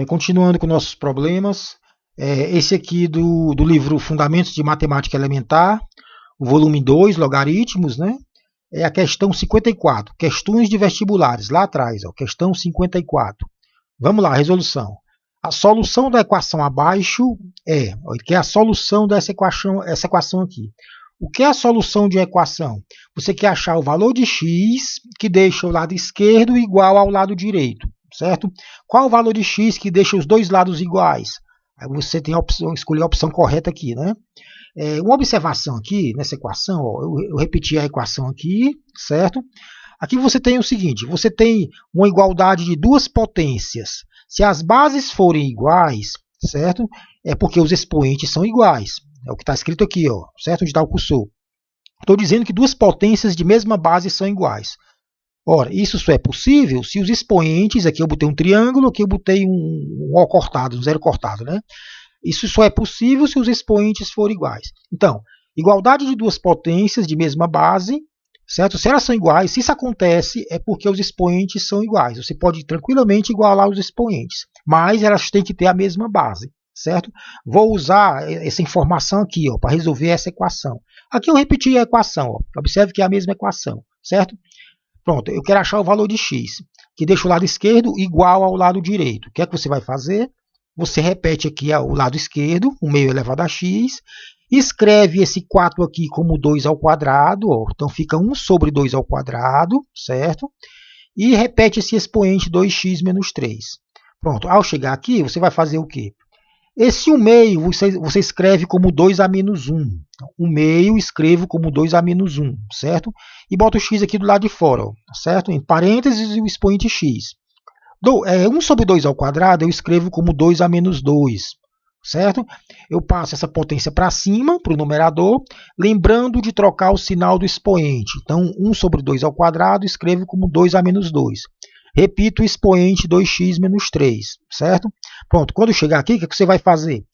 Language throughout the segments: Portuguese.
Continuando com nossos problemas, esse aqui do livro Fundamentos de Matemática Elementar, o volume 2, Logaritmos, né? É a questão 54, questões de vestibulares, lá atrás, ó, questão 54. Vamos lá, resolução. A solução da equação abaixo que é a solução dessa equação aqui. O que é a solução de uma equação? Você quer achar o valor de x que deixa o lado esquerdo igual ao lado direito, certo? Qual o valor de x que deixa os dois lados iguais? Aí você tem a opção, escolher a opção correta aqui, né? Uma observação aqui nessa equação, ó, eu repeti a equação aqui, certo? Aqui você tem o seguinte, você tem uma igualdade de duas potências. Se as bases forem iguais, certo? É porque os expoentes são iguais. É o que está escrito aqui, ó, certo? Onde está o cursor. Estou dizendo que duas potências de mesma base são iguais. Ora, isso só é possível se os expoentes, aqui eu botei um triângulo, aqui eu botei um O cortado, um zero cortado, né? Isso só é possível se os expoentes forem iguais. Então, igualdade de duas potências de mesma base, certo? Se elas são iguais, se isso acontece, é porque os expoentes são iguais. Você pode tranquilamente igualar os expoentes, mas elas têm que ter a mesma base, certo? Vou usar essa informação aqui para resolver essa equação. Aqui eu repeti a equação, ó. Observe que é a mesma equação, certo? Pronto, eu quero achar o valor de x, que deixa o lado esquerdo igual ao lado direito. O que é que você vai fazer? Você repete aqui o lado esquerdo, o meio elevado a x, escreve esse 4 aqui como 2 ao quadrado, ó, então fica 1 sobre 2 ao quadrado, certo? E repete esse expoente 2x menos 3. Pronto, ao chegar aqui, você vai fazer o quê? Esse 1 meio você escreve como 2a menos 1. O meio escrevo como 2a menos 1, certo? E bota o x aqui do lado de fora, ó, certo? Em parênteses e o expoente x. 1 sobre 2 ao quadrado eu escrevo como 2a menos 2, certo? Eu passo essa potência para cima, para o numerador, lembrando de trocar o sinal do expoente. Então, 1 sobre 2 ao quadrado escrevo como 2a menos 2. Repito o expoente 2x menos 3, certo? Pronto, quando chegar aqui, o que você vai fazer?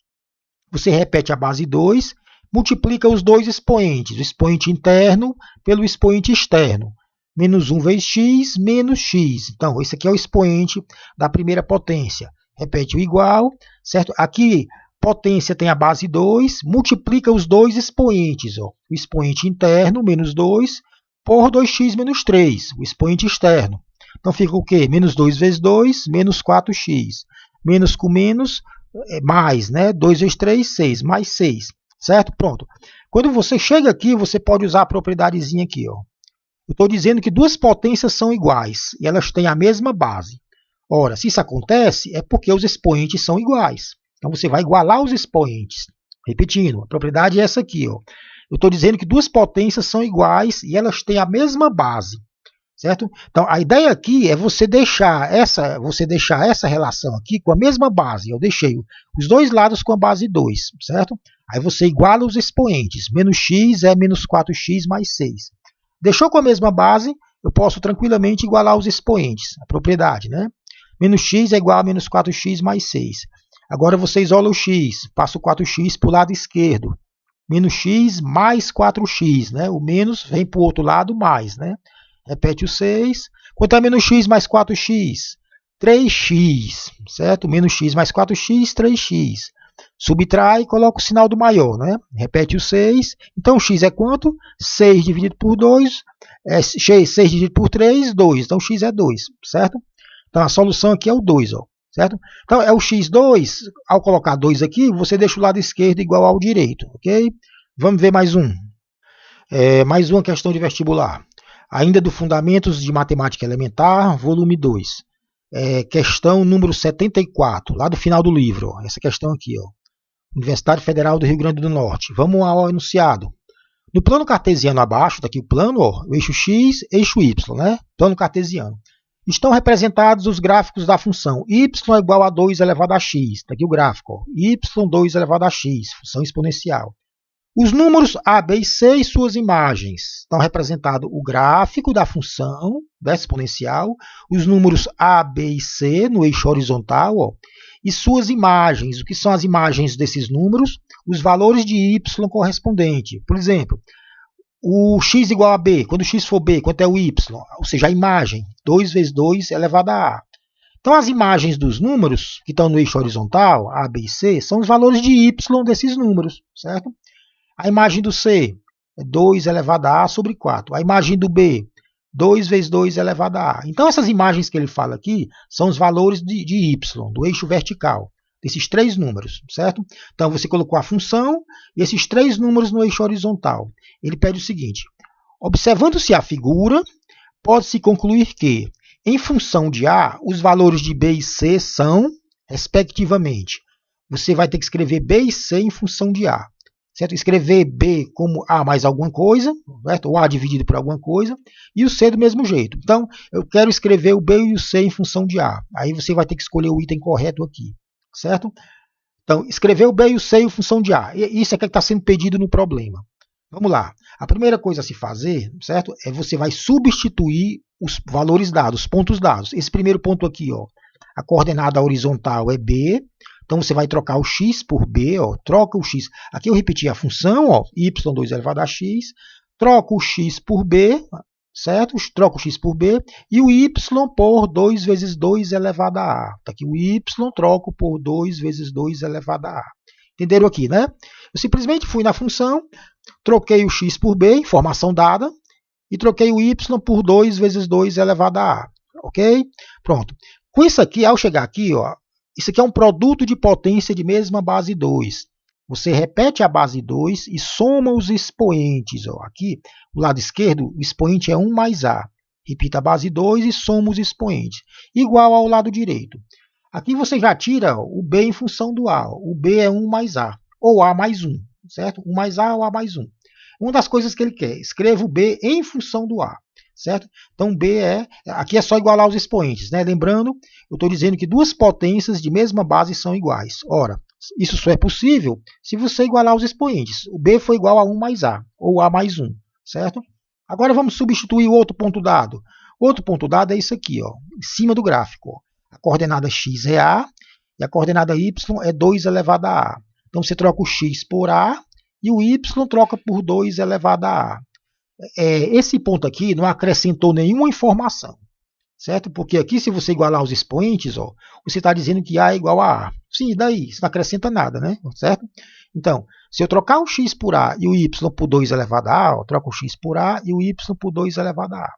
Você repete a base 2, multiplica os dois expoentes, o expoente interno pelo expoente externo. Menos 1 vezes x, menos x. Então, esse aqui é o expoente da primeira potência. Repete o igual, certo? Aqui, potência tem a base 2, multiplica os dois expoentes. Ó. O expoente interno, menos 2, por 2x menos 3, o expoente externo. Então, fica o quê? Menos 2 vezes 2, menos 4x. Menos com menos, mais, né? 2 vezes 3, 6, mais 6, certo? Pronto. Quando você chega aqui, você pode usar a propriedadezinha aqui, ó. Eu estou dizendo que duas potências são iguais e elas têm a mesma base. Ora, se isso acontece, é porque os expoentes são iguais. Então, você vai igualar os expoentes. Repetindo, a propriedade é essa aqui. Ó. Eu estou dizendo que duas potências são iguais e elas têm a mesma base. Certo? Então, a ideia aqui é você deixar essa relação aqui com a mesma base. Eu deixei os dois lados com a base 2, certo? Aí você iguala os expoentes. Menos x é menos 4x mais 6. Deixou com a mesma base, eu posso tranquilamente igualar os expoentes, a propriedade, né? Menos x é igual a menos 4x mais 6. Agora você isola o x, passa o 4x para o lado esquerdo. Menos x mais 4x, né? O menos vem para o outro lado, mais, né? Repete o 6. Quanto a menos x mais 4x? 3x, certo? Menos x mais 4x, 3x. Subtrai e coloca o sinal do maior, né? Repete o 6. Então, x é quanto? 6 dividido por 2, 6 dividido por 3, 2. Então, x é 2, certo? Então, a solução aqui é o 2, ó, certo? Então, é o x2. Ao colocar 2 aqui, você deixa o lado esquerdo igual ao direito, ok? Vamos ver mais um. Mais uma questão de vestibular. Ainda do Fundamentos de Matemática Elementar, volume 2. Questão número 74, lá do final do livro. Ó, essa questão aqui, ó. Universidade Federal do Rio Grande do Norte. Vamos ao enunciado. No plano cartesiano abaixo, está aqui o plano, ó, o eixo x, eixo y, né? Plano cartesiano. Estão representados os gráficos da função y é igual a 2 elevado a x. Está aqui o gráfico, ó, y2 elevado a x, função exponencial. Os números a, b e c e suas imagens. Estão representados o gráfico da função da exponencial, os números a, b e c no eixo horizontal, ó, e suas imagens. O que são as imagens desses números? Os valores de y correspondente. Por exemplo, o x igual a b. Quando o x for b, quanto é o y? Ou seja, a imagem. 2 vezes 2 elevado a a. Então, as imagens dos números que estão no eixo horizontal, A, B e C, são os valores de y desses números, certo? A imagem do C é 2 elevado a sobre 4. A imagem do B, 2 vezes 2 elevado a. Então, essas imagens que ele fala aqui são os valores de y, do eixo vertical, desses três números, certo? Então, você colocou a função e esses três números no eixo horizontal. Ele pede o seguinte: observando-se a figura, pode-se concluir que, em função de A, os valores de B e C são, respectivamente. Você vai ter que escrever B e C em função de A. Certo? Escrever B como A mais alguma coisa, certo? Ou A dividido por alguma coisa, e o C do mesmo jeito. Então, eu quero escrever o B e o C em função de A. Aí você vai ter que escolher o item correto aqui. Certo? Então, escrever o B e o C em função de A. Isso é que está sendo pedido no problema. Vamos lá. A primeira coisa a se fazer, certo, é você vai substituir os valores dados, os pontos dados. Esse primeiro ponto aqui, ó, a coordenada horizontal é B. Então, você vai trocar o x por b, ó, troca o x. Aqui eu repeti a função, ó, y2 elevado a x, troca o x por b, certo? Troca o x por b, e o y por 2 vezes 2 elevado a a. Tá aqui o y, troco por 2 vezes 2 elevado a a. Entenderam aqui, né? Eu simplesmente fui na função, troquei o x por b, informação dada, e troquei o y por 2 vezes 2 elevado a a. Ok? Pronto. Com isso aqui, ao chegar aqui, ó, isso aqui é um produto de potência de mesma base 2. Você repete a base 2 e soma os expoentes. Ó. Aqui, do lado esquerdo, o expoente é 1 mais A. Repita a base 2 e soma os expoentes. Igual ao lado direito. Aqui você já tira o B em função do A. O B é 1 mais A, ou A mais 1. Certo? 1 mais A ou A mais 1. Uma das coisas que ele quer, escreva o B em função do A. Certo? Então, B aqui é só igualar os expoentes. Né? Lembrando, eu estou dizendo que duas potências de mesma base são iguais. Ora, isso só é possível se você igualar os expoentes. O B foi igual a 1 mais A, ou A mais 1. Certo? Agora vamos substituir o outro ponto dado. O outro ponto dado é isso aqui, ó, em cima do gráfico. Ó. A coordenada x é A e a coordenada y é 2 elevado a A. Então, você troca o x por A e o y troca por 2 elevado a A. Esse ponto aqui não acrescentou nenhuma informação, certo? Porque aqui, se você igualar os expoentes, ó, você está dizendo que A é igual a A. Sim, daí? Isso não acrescenta nada, né? Certo? Então, se eu trocar o x por A e o y por 2 elevado a A, eu troco o x por A e o y por 2 elevado a A.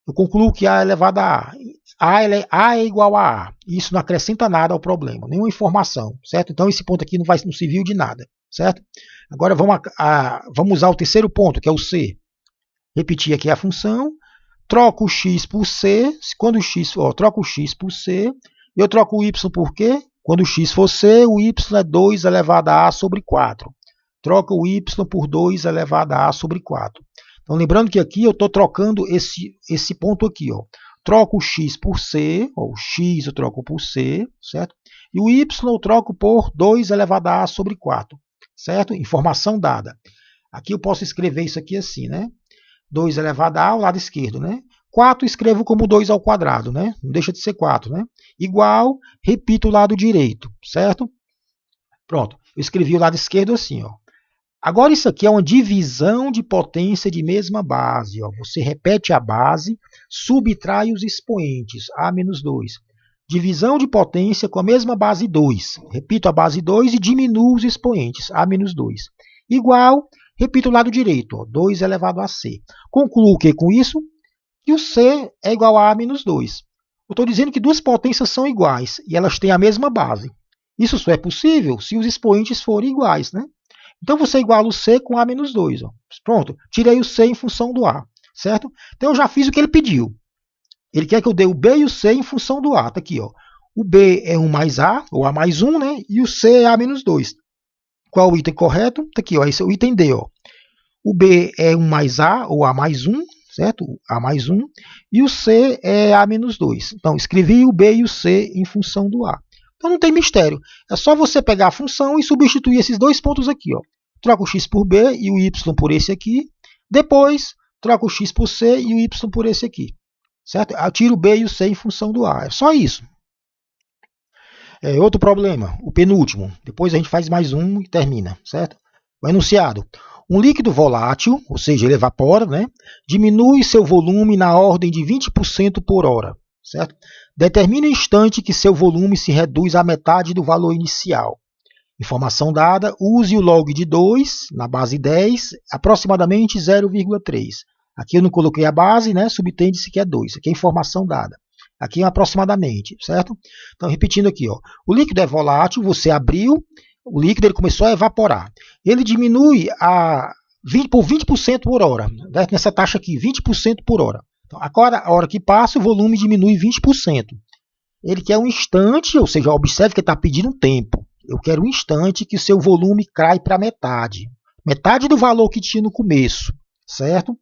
Eu concluo que A é elevado a A. A é igual a A. Isso não acrescenta nada ao problema, nenhuma informação, certo? Então, esse ponto aqui não serviu de nada, certo? Agora, vamos usar o terceiro ponto, que é o C. Repetir aqui a função, troco o x por c, quando o x, troco o x por c, e eu troco o y por quê? Quando o x for c, o y é 2 elevado a a sobre 4. Troca o y por 2 elevado a a sobre 4. Então, lembrando que aqui eu estou trocando esse ponto aqui. Ó. Troco o x por c, o x eu troco por c, certo? E o y eu troco por 2 elevado a a sobre 4, certo? Informação dada. Aqui eu posso escrever isso aqui assim, né? 2 elevado a ao lado esquerdo, né? 4 escrevo como 2 ao quadrado, né? Não deixa de ser 4, né? Igual, repito o lado direito, certo? Pronto, eu escrevi o lado esquerdo assim, ó. Agora isso aqui é uma divisão de potência de mesma base, ó. Você repete a base, subtrai os expoentes, A menos 2. Divisão de potência com a mesma base 2. Repito a base 2 e diminuo os expoentes, A menos 2. Igual, repito o lado direito, ó, 2 elevado a C. Concluo o que com isso? Que o C é igual a A menos 2. Eu estou dizendo que duas potências são iguais e elas têm a mesma base. Isso só é possível se os expoentes forem iguais, né? Então, você iguala o C com A menos 2. Ó. Pronto, tirei o C em função do A, certo? Então, eu já fiz o que ele pediu. Ele quer que eu dê o B e o C em função do A. Está aqui, ó. O B é 1 mais A, ou A mais 1, né? E o C é A menos 2. Qual o item correto? Está aqui, ó. Esse é o item D. Ó. O B é 1 mais A, ou A mais 1, certo? A mais 1. E o C é A menos 2. Então, escrevi o B e o C em função do A. Então, não tem mistério. É só você pegar a função e substituir esses dois pontos aqui. Ó. Troca o x por B e o y por esse aqui. Depois, troca o x por C e o y por esse aqui. Certo? Eu tiro o B e o C em função do A. É só isso. Outro problema, o penúltimo. Depois a gente faz mais um e termina. Certo? O enunciado. Um líquido volátil, ou seja, ele evapora, né? Diminui seu volume na ordem de 20% por hora. Certo? Determine o instante que seu volume se reduz à metade do valor inicial. Informação dada, use o log de 2 na base 10, aproximadamente 0,3. Aqui eu não coloquei a base, né? Subtende-se que é 2. Aqui é a informação dada. Aqui é aproximadamente, certo? Então, repetindo aqui, ó, o líquido é volátil, você abriu, o líquido ele começou a evaporar. Ele diminui por 20% por hora, né? Nessa taxa aqui, 20% por hora. Então, agora, a hora que passa, o volume diminui 20%. Ele quer um instante, ou seja, observe que ele está pedindo um tempo. Eu quero um instante que o seu volume cai para metade. Metade do valor que tinha no começo, certo?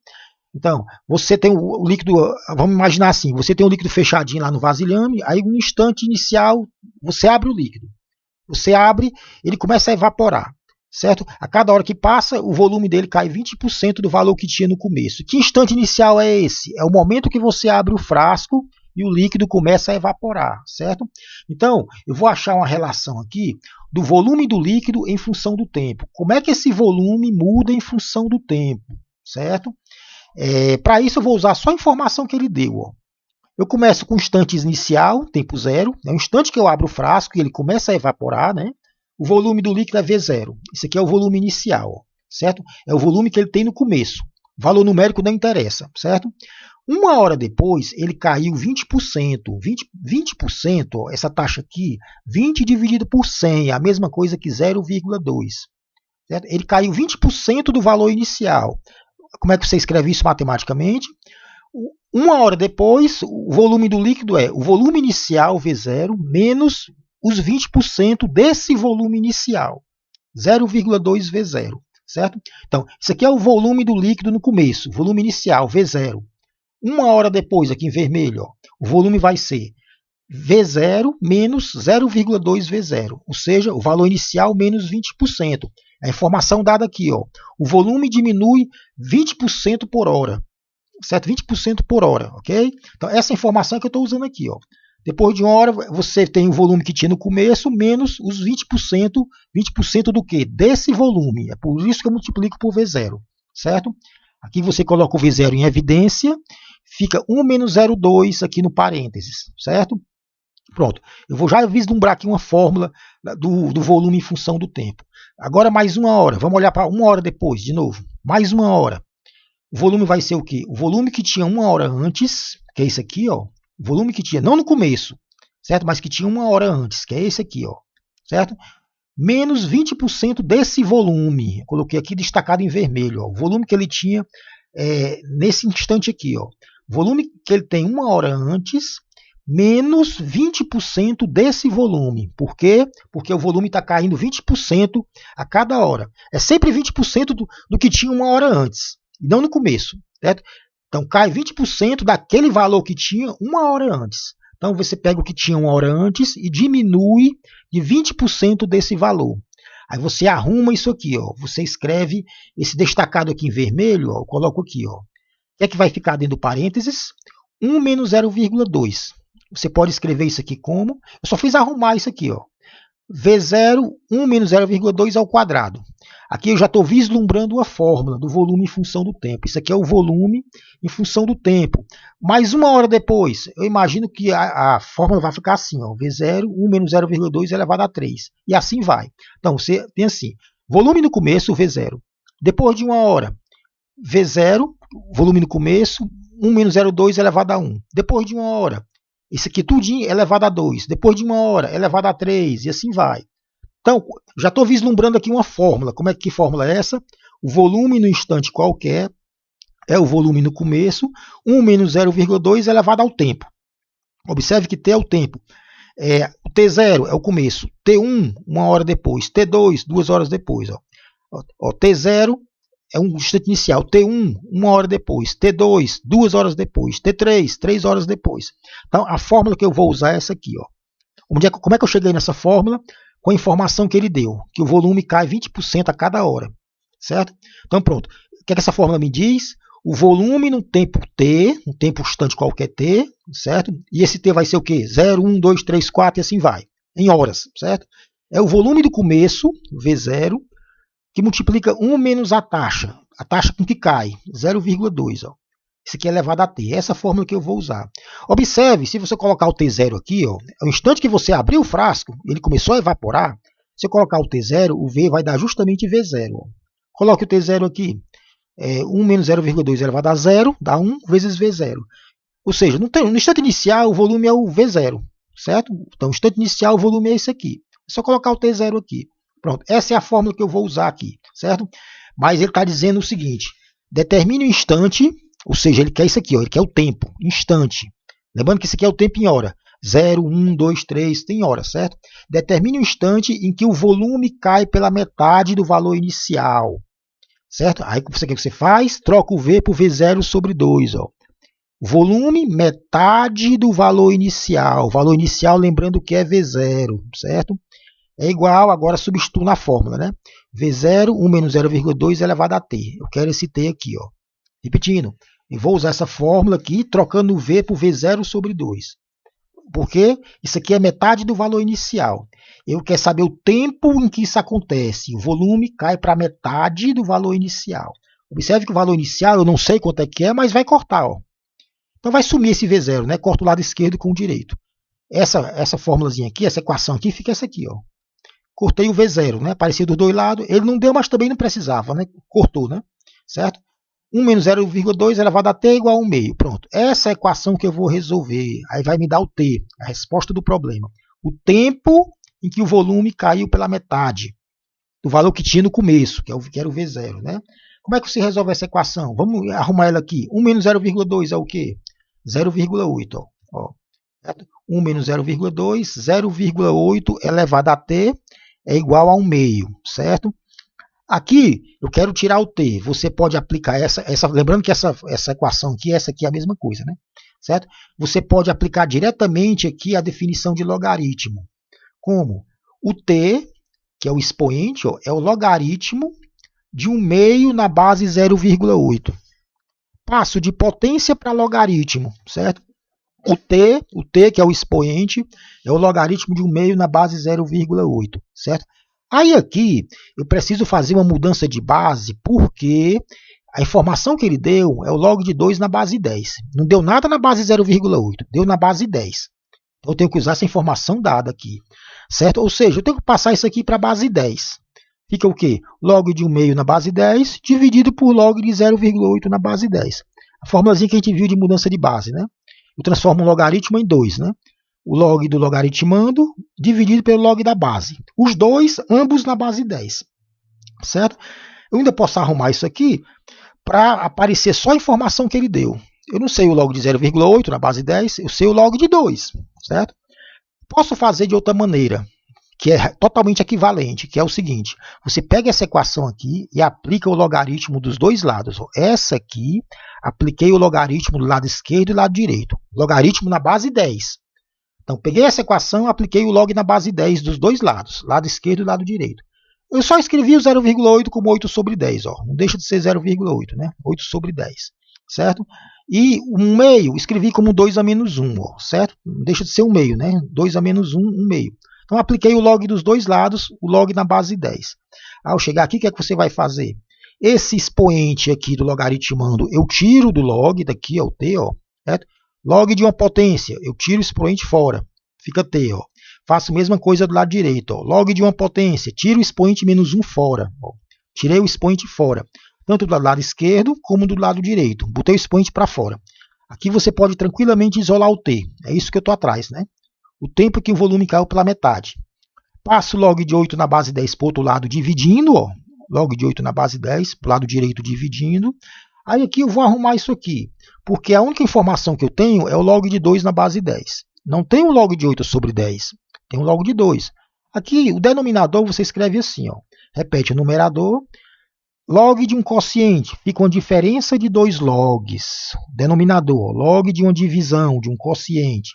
Então, você tem o líquido, vamos imaginar assim, você tem o líquido fechadinho lá no vasilhame, aí no instante inicial, você abre o líquido. Você abre, ele começa a evaporar, certo? A cada hora que passa, o volume dele cai 20% do valor que tinha no começo. Que instante inicial é esse? É o momento que você abre o frasco e o líquido começa a evaporar, certo? Então, eu vou achar uma relação aqui do volume do líquido em função do tempo. Como é que esse volume muda em função do tempo, certo? Para isso eu vou usar só a informação que ele deu. Ó. Eu começo com o instante inicial, tempo zero, é o instante que eu abro o frasco e ele começa a evaporar, né? O volume do líquido é V0. Isso aqui é o volume inicial, ó, certo? É o volume que ele tem no começo. O valor numérico não interessa, certo? Uma hora depois, ele caiu 20%. 20%, ó, essa taxa aqui, 20 dividido por 100, é a mesma coisa que 0,2. Ele caiu 20% do valor inicial. Como é que você escreve isso matematicamente? Uma hora depois, o volume do líquido é o volume inicial, V0, menos os 20% desse volume inicial, 0,2 V0, certo? Então, isso aqui é o volume do líquido no começo, volume inicial, V0. Uma hora depois, aqui em vermelho, ó, o volume vai ser V0 menos 0,2 V0, ou seja, o valor inicial menos 20%. A informação dada aqui, ó, o volume diminui 20% por hora, certo? 20% por hora, ok? Então, essa informação que eu estou usando aqui, ó. Depois de uma hora, você tem o volume que tinha no começo, menos os 20%. 20% do quê? Desse volume. É por isso que eu multiplico por V0, certo? Aqui você coloca o V0 em evidência, fica 1 menos 0,2 aqui no parênteses, certo? Pronto, eu vou já vislumbrar aqui uma fórmula do volume em função do tempo. Agora mais uma hora, vamos olhar para uma hora depois, de novo. Mais uma hora. O volume vai ser o quê? O volume que tinha uma hora antes, que é esse aqui, ó. O volume que tinha, não no começo, certo? Mas que tinha uma hora antes, que é esse aqui, ó. Certo? Menos 20% desse volume. Eu coloquei aqui destacado em vermelho, ó. O volume que ele tinha nesse instante aqui, ó. O volume que ele tem uma hora antes, menos 20% desse volume. Por quê? Porque o volume está caindo 20% a cada hora. É sempre 20% do que tinha uma hora antes, e não no começo. Certo? Então cai 20% daquele valor que tinha uma hora antes. Então você pega o que tinha uma hora antes e diminui de 20% desse valor. Aí você arruma isso aqui, ó. Você escreve esse destacado aqui em vermelho, ó, eu coloco aqui, ó. O que é que vai ficar dentro do parênteses? 1 menos 0,2. Você pode escrever isso aqui como? Eu só fiz arrumar isso aqui, ó. V0, 1 menos 0,2 ao quadrado. Aqui eu já estou vislumbrando a fórmula do volume em função do tempo. Isso aqui é o volume em função do tempo. Mais uma hora depois, eu imagino que a fórmula vai ficar assim, ó, V0, 1 menos 0,2 elevado a 3. E assim vai. Então, você tem assim, volume no começo, V0. Depois de uma hora, V0, volume no começo, 1 menos 0,2 elevado a 1. Depois de uma hora, isso aqui tudinho elevado a 2. Depois de uma hora, elevado a 3. E assim vai. Então, já estou vislumbrando aqui uma fórmula. Como é que fórmula é essa? O volume no instante qualquer é o volume no começo, 1 menos 0,2 elevado ao tempo. Observe que T é o tempo. O T0 é o começo. T1, uma hora depois. T2, 2 horas depois. T0 é um instante inicial. T1, uma hora depois. T2, 2 horas depois. T3, 3 horas depois. Então, a fórmula que eu vou usar é essa aqui. Ó. Como é que eu cheguei nessa fórmula? Com a informação que ele deu, que o volume cai 20% a cada hora. Certo? Então, pronto. O que é que essa fórmula me diz? O volume no tempo t, um tempo instante qualquer t, certo? E esse t vai ser o quê? 0, 1, 2, 3, 4 e assim vai. Em horas, certo? É o volume do começo, V0, que multiplica 1 menos a taxa com que cai, 0,2. Isso aqui é elevado a t. Essa fórmula que eu vou usar. Observe, se você colocar o T0 aqui, ó, no instante que você abrir o frasco, ele começou a evaporar, se eu colocar o T0, o V vai dar justamente V0. Ó. Coloque o T0 aqui. 1 menos 0,2 elevado a 0 dá 1 vezes V0. Ou seja, no instante inicial, o volume é o V0. Certo? Então, no instante inicial, o volume é esse aqui. É só colocar o T0 aqui. Pronto, essa é a fórmula que eu vou usar aqui. Certo? Mas ele está dizendo o seguinte. Determine o instante, ou seja, ele quer isso aqui, ó, ele quer o tempo, instante. Lembrando que isso aqui é o tempo em hora. 0, 1, 2, 3, tem hora, certo? Determine o instante em que o volume cai pela metade do valor inicial. Certo? Aí o que você faz? Troca o V por V0 sobre 2. Ó. Volume, metade do valor inicial. O valor inicial, lembrando que é V0, certo? É igual, agora substituo na fórmula, né? V0, 1 menos 0,2 elevado a t. Eu quero esse t aqui, ó. Repetindo, eu vou usar essa fórmula aqui, trocando o v por V0 sobre 2. Porque isso aqui é metade do valor inicial. Eu quero saber o tempo em que isso acontece. O volume cai para metade do valor inicial. Observe que o valor inicial, eu não sei quanto é que é, mas vai cortar. Ó. Então vai sumir esse V0, né? Corta o lado esquerdo com o direito. Essa fórmulazinha aqui, essa equação aqui, fica essa aqui, ó. Cortei o V0, né? Aparecia dos dois lados. Ele não deu, mas também não precisava, né? Cortou, né? Certo? 1 menos 0,2 elevado a t é igual a 1 meio. Pronto. Essa é a equação que eu vou resolver. Aí vai me dar o t, a resposta do problema. O tempo em que o volume caiu pela metade do valor que tinha no começo, que era o V0, né? Como é que você resolve essa equação? Vamos arrumar ela aqui. 1 menos 0,2 é o quê? 0,8. Ó. 1 menos 0,2, 0,8 elevado a t é igual a 1 meio, certo? Aqui, eu quero tirar o t. Você pode aplicar lembrando que essa equação aqui, essa aqui é a mesma coisa, né? Certo? Você pode aplicar diretamente aqui a definição de logaritmo. Como? O t, que é o expoente, ó, é o logaritmo de 1 meio na base 0,8. Passo de potência para logaritmo, certo? O t, que é o expoente, é o logaritmo de 1 meio na base 0,8, certo? Aí aqui eu preciso fazer uma mudança de base porque a informação que ele deu é o log de 2 na base 10. Não deu nada na base 0,8, deu na base 10. Então eu tenho que usar essa informação dada aqui, certo? Ou seja, eu tenho que passar isso aqui para a base 10. Fica o quê? Log de 1 meio na base 10 dividido por log de 0,8 na base 10. A formulazinha que a gente viu de mudança de base, né? Eu transformo um logaritmo em 2, né? O log do logaritmando dividido pelo log da base. Os dois, ambos na base 10. Certo? Eu ainda posso arrumar isso aqui para aparecer só a informação que ele deu. Eu não sei o log de 0,8 na base 10, eu sei o log de 2. Certo? Posso fazer de outra maneira, que é totalmente equivalente, que é o seguinte. Você pega essa equação aqui e aplica o logaritmo dos dois lados. Essa aqui, apliquei o logaritmo do lado esquerdo e do lado direito. Logaritmo na base 10. Então, peguei essa equação e apliquei o log na base 10 dos dois lados, lado esquerdo e lado direito. Eu só escrevi o 0,8 como 8 sobre 10. Ó. Não deixa de ser 0,8, né? 8 sobre 10. Certo? E o meio, escrevi como 2 a menos 1. Ó, certo? Não deixa de ser 1 meio, né? 2 a menos 1, 1 meio. Então, apliquei o log dos dois lados, o log na base 10. Ao chegar aqui, o que é que você vai fazer? Esse expoente aqui do logaritmando, eu tiro do log, daqui é o t, ó, certo? Log de uma potência, eu tiro o expoente fora, fica t. Ó. Faço a mesma coisa do lado direito. Ó. Log de uma potência, tiro o expoente menos 1 fora. Ó. Tirei o expoente fora, tanto do lado esquerdo como do lado direito. Botei o expoente para fora. Aqui você pode tranquilamente isolar o t. É isso que eu estou atrás, né? O tempo que o volume caiu pela metade. Passo log de 8 na base 10 para o outro lado dividindo. Ó. Log de 8 na base 10, para o lado direito dividindo. Aí aqui eu vou arrumar isso aqui, porque a única informação que eu tenho é o log de 2 na base 10. Não tem o log de 8 sobre 10, tem o log de 2. Aqui o denominador você escreve assim, ó. Repete o numerador, log de um quociente, fica uma diferença de 2 logs. Denominador, log de uma divisão, de um quociente.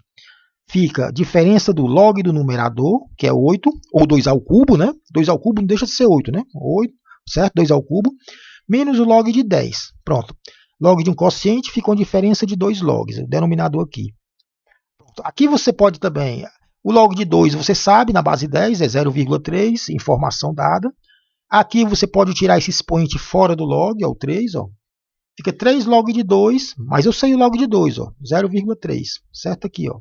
Fica a diferença do log do numerador, que é 8, ou 2 ao cubo, né? 2 ao cubo não deixa de ser 8, né? 8, certo? 2 ao cubo, menos o log de 10. Pronto. Log de um quociente fica uma diferença de 2 logs, o denominador aqui. Pronto. Aqui você pode também, o log de 2 você sabe, na base 10 é 0,3, informação dada. Aqui você pode tirar esse expoente fora do log, é o 3, ó. Fica 3 log de 2, mas eu sei o log de 2, ó, 0,3, certo? Aqui, ó.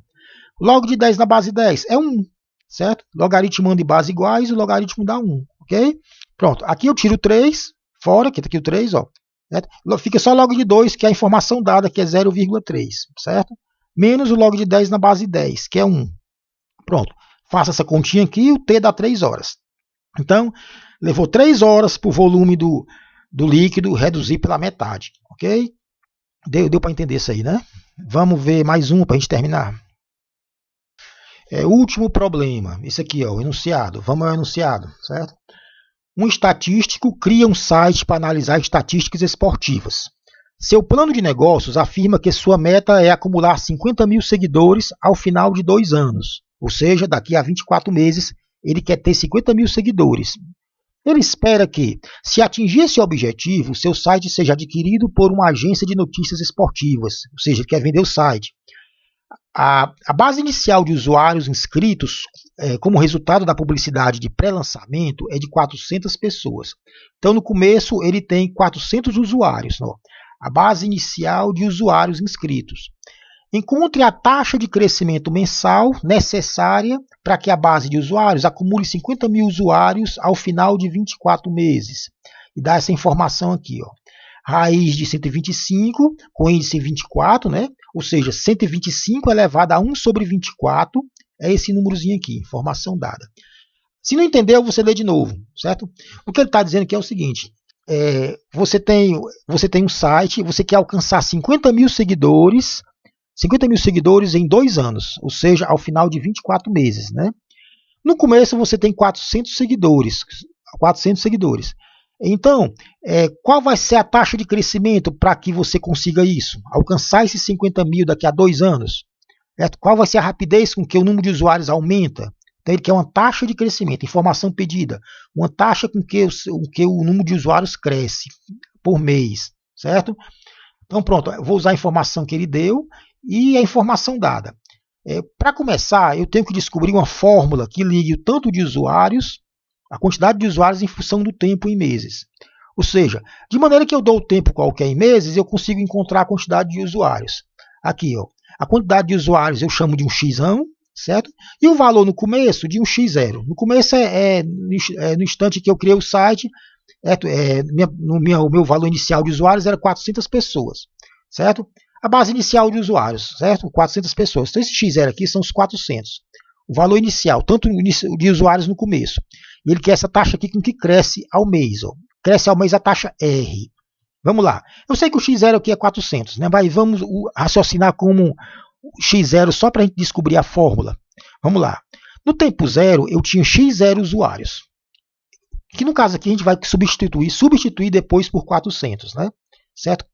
O log de 10 na base 10 é 1, certo? Logaritmo de base iguais, o logaritmo dá 1, ok? Pronto, aqui eu tiro 3, fora, aqui está aqui o 3, ó. Certo? Fica só log de 2, que é a informação dada, que é 0,3, certo? Menos o log de 10 na base 10, que é 1. Pronto, faça essa continha aqui e o T dá 3 horas. Então, levou 3 horas para o volume do líquido reduzir pela metade, ok? Deu para entender isso aí, né? Vamos ver mais um para a gente terminar. Último problema, esse aqui, ó, o enunciado. Vamos ao enunciado, certo? Um estatístico cria um site para analisar estatísticas esportivas. Seu plano de negócios afirma que sua meta é acumular 50 mil seguidores ao final de 2 anos. Ou seja, daqui a 24 meses, ele quer ter 50 mil seguidores. Ele espera que, se atingir esse objetivo, seu site seja adquirido por uma agência de notícias esportivas. Ou seja, ele quer vender o site. A base inicial de usuários inscritos, como resultado da publicidade de pré-lançamento, é de 400 pessoas. Então, no começo, ele tem 400 usuários. Ó, a base inicial de usuários inscritos. Encontre a taxa de crescimento mensal necessária para que a base de usuários acumule 50 mil usuários ao final de 24 meses. E dá essa informação aqui, ó. Raiz de 125 com índice 24, né? Ou seja, 125 elevado a 1 sobre 24 é esse númerozinho aqui, informação dada. Se não entendeu, você lê de novo, certo? O que ele está dizendo aqui é o seguinte, você tem um site, você quer alcançar 50 mil seguidores em 2 anos, ou seja, ao final de 24 meses, né? No começo você tem 400 seguidores. Então, qual vai ser a taxa de crescimento para que você consiga isso? Alcançar esses 50 mil daqui a 2 anos? Qual vai ser a rapidez com que o número de usuários aumenta? Então, ele quer uma taxa de crescimento, informação pedida, uma taxa com que o número de usuários cresce por mês, certo? Então, pronto, eu vou usar a informação que ele deu e a informação dada. Para começar, eu tenho que descobrir uma fórmula que ligue o tanto de usuários, a quantidade de usuários em função do tempo em meses. Ou seja, de maneira que eu dou o tempo qualquer em meses, eu consigo encontrar a quantidade de usuários. Aqui, ó, a quantidade de usuários eu chamo de um x, certo? E o valor no começo de um x0. No começo no instante que eu criei o site, o meu valor inicial de usuários era 400 pessoas, certo? A base inicial de usuários, certo? 400 pessoas. Então, esse x0 aqui são os 400. O valor inicial, tanto de usuários no começo. E ele quer essa taxa aqui com que cresce ao mês. Ó. Cresce ao mês a taxa R. Vamos lá. Eu sei que o x0 aqui é 400, né? Mas vamos raciocinar como x0 só para a gente descobrir a fórmula. Vamos lá. No tempo zero, eu tinha x0 usuários. Que no caso aqui a gente vai substituir depois por 400, né? Certo?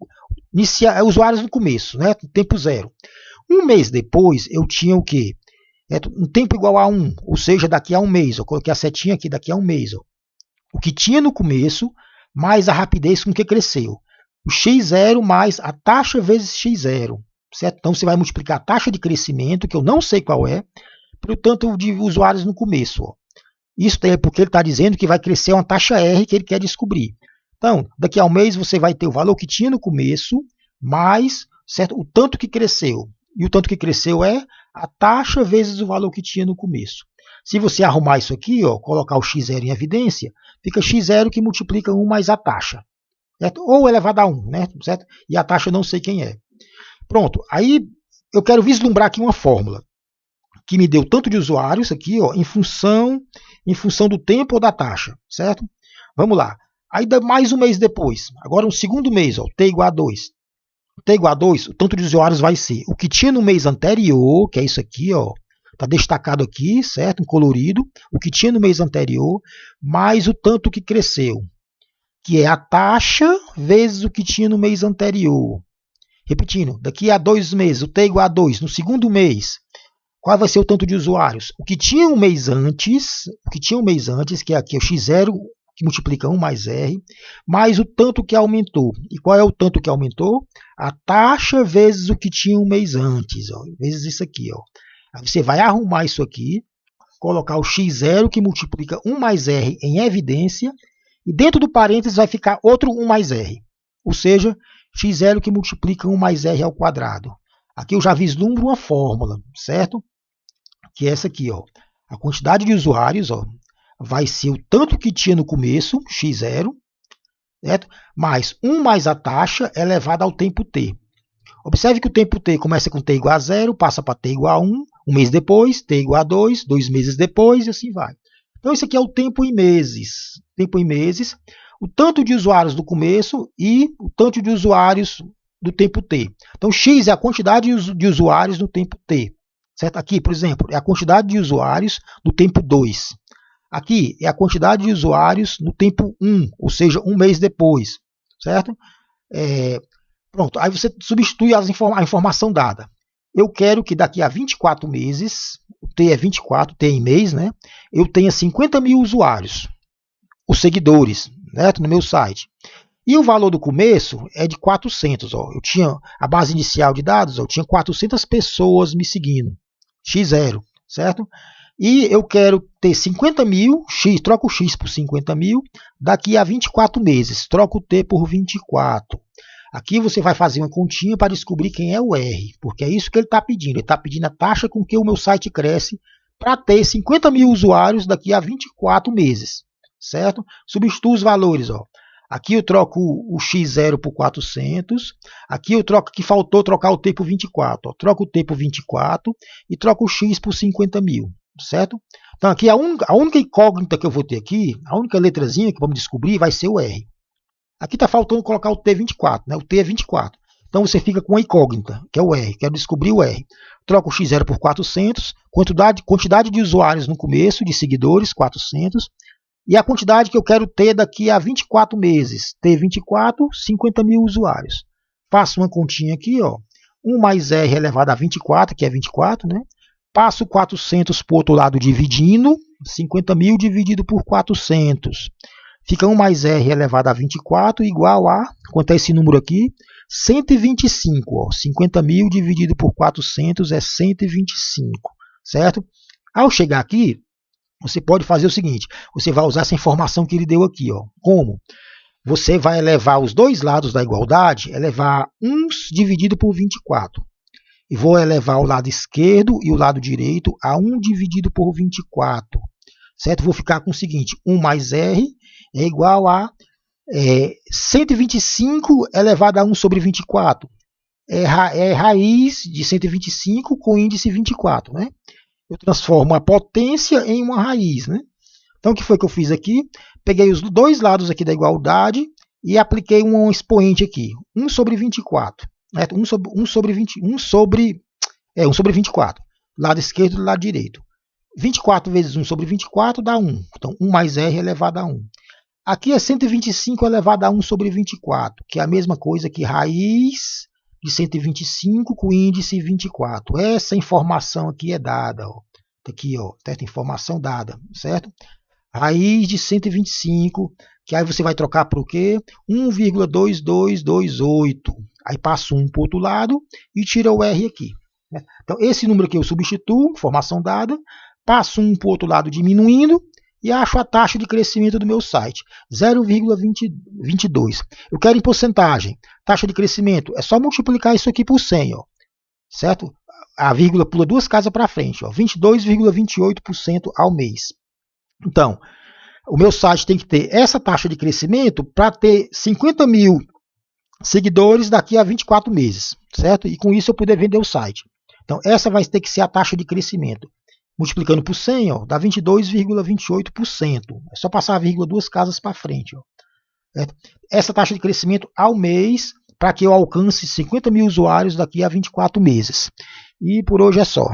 Usuários no começo, né? Tempo zero. Um mês depois, eu tinha o quê? Um tempo igual a 1, ou seja, daqui a um mês. Eu coloquei a setinha aqui, daqui a um mês. Ó. O que tinha no começo, mais a rapidez com que cresceu. O x0 mais a taxa vezes x0. Certo? Então, você vai multiplicar a taxa de crescimento, que eu não sei qual é, pelo tanto de usuários no começo. Ó. Isso é porque ele está dizendo que vai crescer uma taxa R que ele quer descobrir. Então, daqui a um mês você vai ter o valor que tinha no começo, mais certo, o tanto que cresceu. E o tanto que cresceu é a taxa vezes o valor que tinha no começo. Se você arrumar isso aqui, ó, colocar o x0 em evidência, fica x0 que multiplica 1 mais a taxa. Certo? Ou elevado a 1, né? Certo? E a taxa eu não sei quem é. Pronto, aí eu quero vislumbrar aqui uma fórmula que me deu tanto de usuários aqui, ó, em função do tempo ou da taxa, certo? Vamos lá. Aí mais um mês depois, agora um segundo mês, ó, t igual a 2. T igual a 2, o tanto de usuários vai ser o que tinha no mês anterior, que é isso aqui, ó, está destacado aqui, certo? Em colorido, o que tinha no mês anterior, mais o tanto que cresceu, que é a taxa vezes o que tinha no mês anterior. Repetindo, daqui a 2 meses, o t igual a 2, no segundo mês, qual vai ser o tanto de usuários? O que tinha um mês antes, que é aqui o x0, que multiplica 1 mais R, mais o tanto que aumentou. E qual é o tanto que aumentou? A taxa vezes o que tinha um mês antes, ó, vezes isso aqui. Ó. Aí você vai arrumar isso aqui, colocar o x0 que multiplica 1 mais R em evidência, e dentro do parênteses vai ficar outro 1 mais R. Ou seja, x0 que multiplica 1 mais r ao quadrado. Aqui eu já vislumbro uma fórmula, certo? Que é essa aqui, ó. A quantidade de usuários, ó, vai ser o tanto que tinha no começo, x0, certo? Mais 1 mais a taxa elevada ao tempo t. Observe que o tempo t começa com t igual a 0, passa para t igual a 1, um mês depois, t igual a 2, 2 meses depois, e assim vai. Então, esse aqui é o tempo em meses. Tempo em meses, o tanto de usuários do começo e o tanto de usuários do tempo t. Então, x é a quantidade de usuários no tempo t. Certo? Aqui, por exemplo, é a quantidade de usuários no tempo 2. Aqui é a quantidade de usuários no tempo 1, ou seja, um mês depois. Certo? Pronto, aí você substitui a informação dada. Eu quero que daqui a 24 meses, o T é 24, T em mês, né? Eu tenha 50 mil usuários, os seguidores, certo? No meu site. E o valor do começo é de 400. Ó. Eu tinha a base inicial de dados, ó, eu tinha 400 pessoas me seguindo, x0, certo? E eu quero ter 50 mil, troco o x por 50 mil, daqui a 24 meses, troco o t por 24. Aqui você vai fazer uma continha para descobrir quem é o R, porque é isso que ele está pedindo. Ele está pedindo a taxa com que o meu site cresce para ter 50 mil usuários daqui a 24 meses, certo? Substituo os valores, ó. Aqui eu troco o x0 por 400, aqui eu troco, que faltou trocar o t por 24, ó. Troco o t por 24 e troco o x por 50 mil, certo? Então aqui a única incógnita que eu vou ter aqui, a única letrazinha que vamos descobrir vai ser o R. Aqui está faltando colocar o T24, né? O T é 24. Então você fica com a incógnita, que é o R. Quero descobrir o R. Troco o x0 por 400, quantidade de usuários no começo, de seguidores, 400, e a quantidade que eu quero ter daqui a 24 meses. T24, 50 mil usuários. Faço uma continha aqui, ó. 1 mais R elevado a 24, que é 24, né? Passo 400 para o outro lado dividindo, 50 mil dividido por 400. Fica 1 mais R elevado a 24 igual a, quanto é esse número aqui? 125. Ó. 50 mil dividido por 400 é 125, certo? Ao chegar aqui, você pode fazer o seguinte, você vai usar essa informação que ele deu aqui. Ó. Como? Você vai elevar os dois lados da igualdade, elevar 1 dividido por 24. E vou elevar o lado esquerdo e o lado direito a 1 dividido por 24. Certo? Vou ficar com o seguinte, 1 mais R é igual a 125 elevado a 1 sobre 24. É raiz de 125 com índice 24. Né? Eu transformo a potência em uma raiz. Né? Então, o que foi que eu fiz aqui? Peguei os dois lados aqui da igualdade e apliquei um expoente aqui. 1 sobre 24. Né? 1 sobre 24. Lado esquerdo e lado direito. 24 vezes 1 sobre 24 dá 1. Então, 1 mais R elevado a 1. Aqui é 125 elevado a 1 sobre 24, que é a mesma coisa que raiz de 125 com índice 24. Essa informação aqui é dada. Ó. Aqui, ó, certo? Informação dada, certo? Raiz de 125, que aí você vai trocar por o quê? 1,2228. Aí passa 1 para o outro lado e tira o R aqui. Né? Então, esse número aqui eu substituo, informação dada, passo 1 para o outro lado diminuindo, e acho a taxa de crescimento do meu site, 0,22. Eu quero em porcentagem. Taxa de crescimento, é só multiplicar isso aqui por 100, ó, certo? A vírgula pula duas casas para frente, 22,28% ao mês. Então, o meu site tem que ter essa taxa de crescimento para ter 50 mil seguidores daqui a 24 meses, certo? E com isso eu poder vender o site. Então, essa vai ter que ser a taxa de crescimento. Multiplicando por 100, ó, dá 22,28%. É só passar a vírgula duas casas para frente. Ó. Essa taxa de crescimento ao mês para que eu alcance 50 mil usuários daqui a 24 meses. E por hoje é só.